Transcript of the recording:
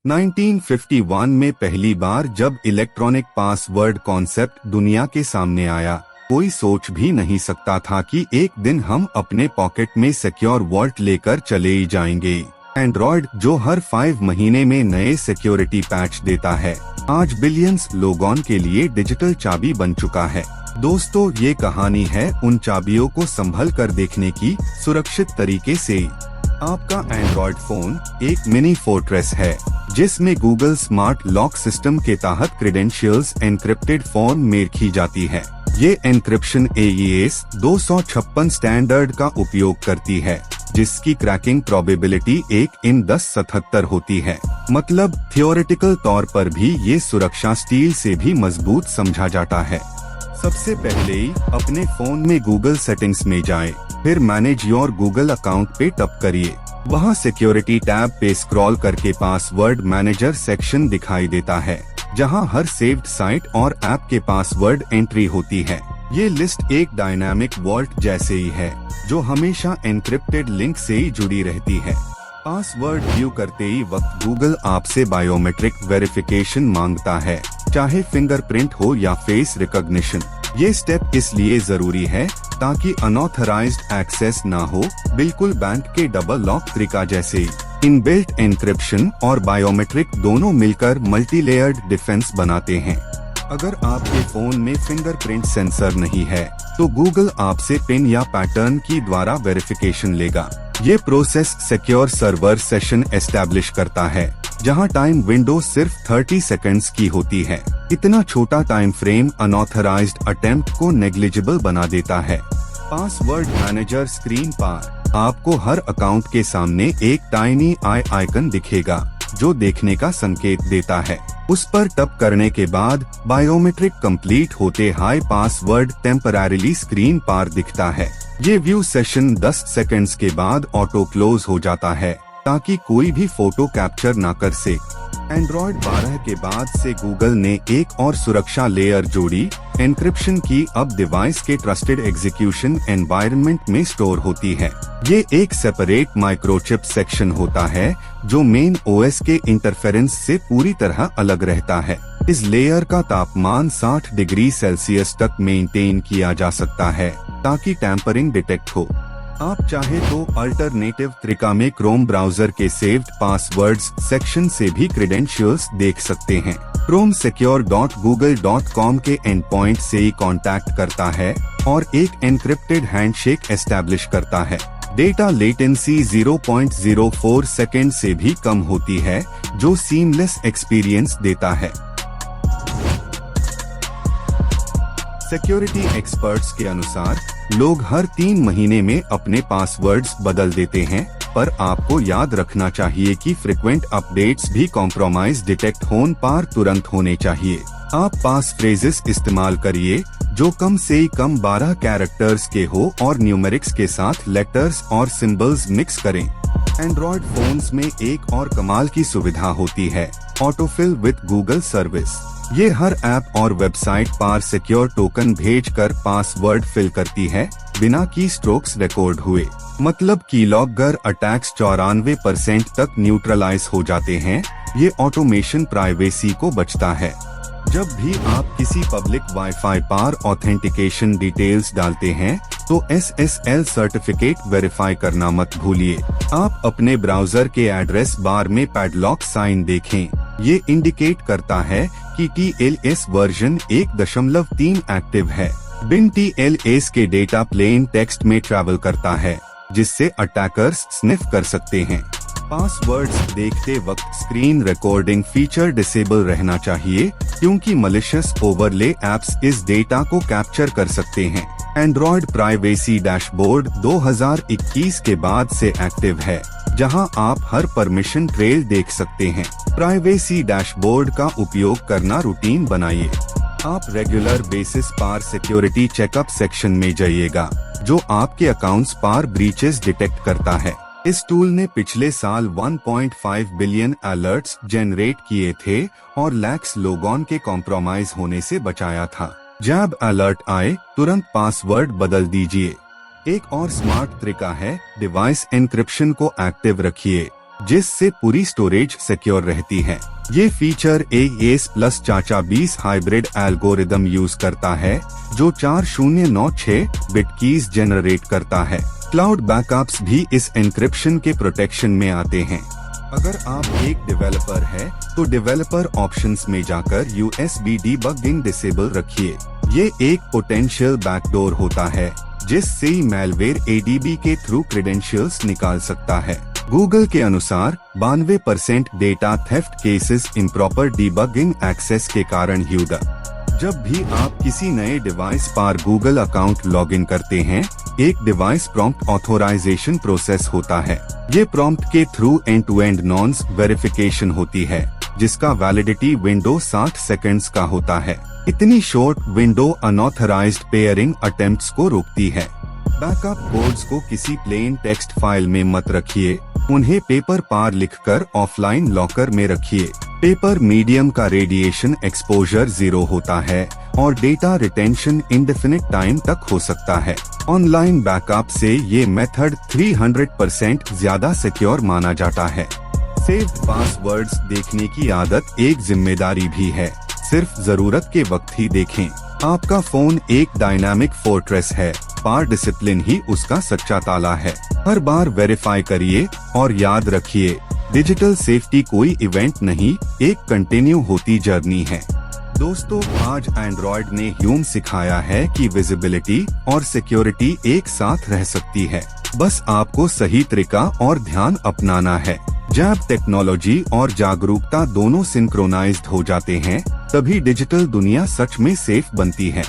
1951 में पहली बार जब इलेक्ट्रॉनिक पासवर्ड कॉन्सेप्ट दुनिया के सामने आया, कोई सोच भी नहीं सकता था कि एक दिन हम अपने पॉकेट में सिक्योर वॉल्ट लेकर चले ही जाएंगे। एंड्रॉयड, जो हर 5 महीने में नए सिक्योरिटी पैच देता है, आज बिलियंस लोगों के लिए डिजिटल चाबी बन चुका है। दोस्तों, ये कहानी है उन चाबियों को संभल कर देखने की, सुरक्षित तरीके से। आपका एंड्रॉयड फोन एक मिनी फोर्ट्रेस है जिसमें गूगल स्मार्ट लॉक सिस्टम के तहत क्रेडेंशियल्स एन्क्रिप्टेड फॉर्म में रखी जाती है। ये एन्क्रिप्शन AES 256 स्टैंडर्ड का उपयोग करती है, जिसकी क्रैकिंग प्रोबेबिलिटी 1/1077 होती है। मतलब थियोरेटिकल तौर पर भी ये सुरक्षा स्टील से भी मजबूत समझा जाता है। सबसे पहले ही अपने फोन में गूगल सेटिंग्स में जाएं, फिर मैनेज योर गूगल अकाउंट पे टैप करिए। वहाँ सिक्योरिटी टैब पे स्क्रॉल करके पासवर्ड मैनेजर सेक्शन दिखाई देता है, जहाँ हर सेव्ड साइट और ऐप के पासवर्ड एंट्री होती है। ये लिस्ट एक डायनामिक वॉल्ट जैसे ही है, जो हमेशा एन्क्रिप्टेड लिंक से ही जुड़ी रहती है। पासवर्ड व्यू करते ही वक्त गूगल आपसे बायोमेट्रिक वेरिफिकेशन मांगता है, चाहे फिंगरप्रिंट हो या फेस रिकॉग्निशन। ये स्टेप इसलिए जरूरी है ताकि अनऑथराइज्ड एक्सेस ना हो, बिल्कुल बैंक के डबल लॉक तरीका जैसे। इनबिल्ट एन्क्रिप्शन और बायोमेट्रिक दोनों मिलकर मल्टीलेयर्ड डिफेंस बनाते हैं। अगर आपके फोन में फिंगरप्रिंट सेंसर नहीं है, तो गूगल आपसे पिन या पैटर्न की द्वारा वेरिफिकेशन लेगा। ये process secure server session establish करता है, जहां टाइम विंडो सिर्फ 30 सेकंड्स की होती है। इतना छोटा टाइम फ्रेम अनऑथराइज्ड अटेम्प्ट को नेग्लिजिबल बना देता है। पासवर्ड मैनेजर स्क्रीन पर आपको हर अकाउंट के सामने एक टाइनी आई आइकन दिखेगा, जो देखने का संकेत देता है। उस पर टैप करने के बाद बायोमेट्रिक कंप्लीट होते हाई पासवर्ड टेम्पररीली स्क्रीन पर दिखता है। ये व्यू सेशन 10 सेकंड्स के बाद ऑटो क्लोज हो जाता है, ताकि कोई भी फोटो कैप्चर ना कर सके। एंड्रॉयड 12 के बाद से गूगल ने एक और सुरक्षा लेयर जोड़ी। एन्क्रिप्शन की अब डिवाइस के ट्रस्टेड एग्जीक्यूशन एनवायरनमेंट में स्टोर होती है। ये एक सेपरेट माइक्रोचिप सेक्शन होता है, जो मेन OS के इंटरफेरेंस से पूरी तरह अलग रहता है। इस लेयर का तापमान 60 डिग्री सेल्सियस तक मेंटेन किया जा सकता है, ताकि टैंपरिंग डिटेक्ट हो। आप चाहे तो अल्टरनेटिव तरीका में क्रोम ब्राउजर के सेव्ड पासवर्ड्स सेक्शन से भी क्रेडेंशियल्स देख सकते हैं। क्रोम secure.google.com के एंड पॉइंट से ही कांटेक्ट करता है और एक एन्क्रिप्टेड हैंडशेक एस्टैब्लिश करता है। डेटा लेटेंसी 0.04 सेकेंड से भी कम होती है, जो सीमलेस एक्सपीरियंस देता है। सिक्योरिटी एक्सपर्ट्स के अनुसार लोग हर 3 महीने में अपने पासवर्ड्स बदल देते हैं, पर आपको याद रखना चाहिए कि फ्रीक्वेंट अपडेट्स भी कॉम्प्रोमाइज डिटेक्ट होने पर तुरंत होने चाहिए। आप पास फ्रेजेस इस्तेमाल करिए जो कम से कम 12 कैरेक्टर्स के हो और न्यूमेरिक्स के साथ लेटर्स और सिंबल्स मिक्स करें। एंड्रॉयड फोन्स में एक और कमाल की सुविधा होती है, ऑटोफिल विद गूगल सर्विस। ये हर ऐप और वेबसाइट पर सिक्योर टोकन भेजकर पासवर्ड फिल करती है, बिना की स्ट्रोक्स रिकॉर्ड हुए। मतलब कीलॉगर अटैक्स 94% तक न्यूट्रलाइज हो जाते हैं। ये ऑटोमेशन प्राइवेसी को बचता है। जब भी आप किसी पब्लिक वाईफाई पर ऑथेंटिकेशन डिटेल्स डालते हैं, तो SSL सर्टिफिकेट वेरीफाई करना मत भूलिए। आप अपने ब्राउजर के एड्रेस बार में पैडलॉक साइन देखें। ये इंडिकेट करता है कि TLS वर्जन 1.3 एक्टिव है। बिन TLS के डेटा प्लेन टेक्स्ट में ट्रैवल करता है, जिससे अटैकर्स स्निफ कर सकते हैं। पासवर्ड्स देखते वक्त स्क्रीन रिकॉर्डिंग फीचर डिसेबल रहना चाहिए, क्योंकि मलिशियस ओवरले एप्स इस डेटा को कैप्चर कर सकते हैं। एंड्रॉयड प्राइवेसी डैशबोर्ड 2021 के बाद से एक्टिव है, जहां आप हर परमिशन ट्रेल देख सकते हैं। प्राइवेसी डैशबोर्ड का उपयोग करना रूटीन बनाइए। आप रेगुलर बेसिस पर सिक्योरिटी चेकअप सेक्शन में जाइएगा, जो आपके अकाउंट्स पर ब्रीचेस डिटेक्ट करता है। इस टूल ने पिछले साल 1.5 बिलियन अलर्ट्स जनरेट किए थे और लाख्स लोगों के कॉम्प्रोमाइज होने से बचाया था। जब अलर्ट आए, तुरंत पासवर्ड बदल दीजिए। एक और स्मार्ट तरीका है, डिवाइस एन्क्रिप्शन को एक्टिव रखिए। जिससे पूरी स्टोरेज सिक्योर रहती है। ये फीचर AES+ चाचा 20 हाइब्रिड एल्गोरिदम यूज करता है, जो 4096 बिट कीज जनरेट करता है। क्लाउड बैकअप्स भी इस एन्क्रिप्शन के प्रोटेक्शन में आते हैं। अगर आप एक डेवलपर है तो डेवलपर ऑप्शंस में जाकर USB डिबगिंग डिसेबल रखिए। ये एक पोटेंशियल बैकडोर होता है जिससे मैलवेयर ADB के थ्रू क्रेडेंशियल्स निकाल सकता है। गूगल के अनुसार 92% data theft cases improper debugging access के कारण हुआ। जब भी आप किसी नए डिवाइस पर गूगल अकाउंट लॉगिन करते हैं, एक डिवाइस प्रॉम्प्ट ऑथोराइजेशन प्रोसेस होता है। ये प्रॉम्प्ट के थ्रू एंड-टू-एंड नॉन्स वेरिफिकेशन होती है, जिसका वैलिडिटी विंडो 60 सेकंड्स का होता है। इतनी short window unauthorized pairing attempts को रोकती है। बैकअप कोड्स को किसी प्लेन टेक्स्ट फाइल में मत रखिए, उन्हें पेपर पर लिखकर ऑफलाइन लॉकर में रखिए। पेपर मीडियम का रेडिएशन एक्सपोजर 0 होता है और डेटा रिटेंशन इंडेफिनिट टाइम तक हो सकता है। ऑनलाइन बैकअप से ये मेथड 300% ज्यादा सिक्योर माना जाता है। सेव्ड पासवर्ड्स देखने की आदत एक जिम्मेदारी भी है, सिर्फ जरूरत के वक्त ही देखें। आपका फोन एक डायनामिक फोर्ट्रेस है, पर डिसिप्लिन ही उसका सच्चा ताला है। हर बार वेरीफाई करिए और याद रखिए, डिजिटल सेफ्टी कोई इवेंट नहीं, एक कंटिन्यू होती जर्नी है। दोस्तों, आज एंड्रॉयड ने ह्यूम सिखाया है कि विजिबिलिटी और सिक्योरिटी एक साथ रह सकती है। बस आपको सही तरीका और ध्यान अपनाना है। जब टेक्नोलॉजी और जागरूकता दोनों सिंक्रोनाइज्ड हो जाते हैं, तभी डिजिटल दुनिया सच में सेफ बनती है।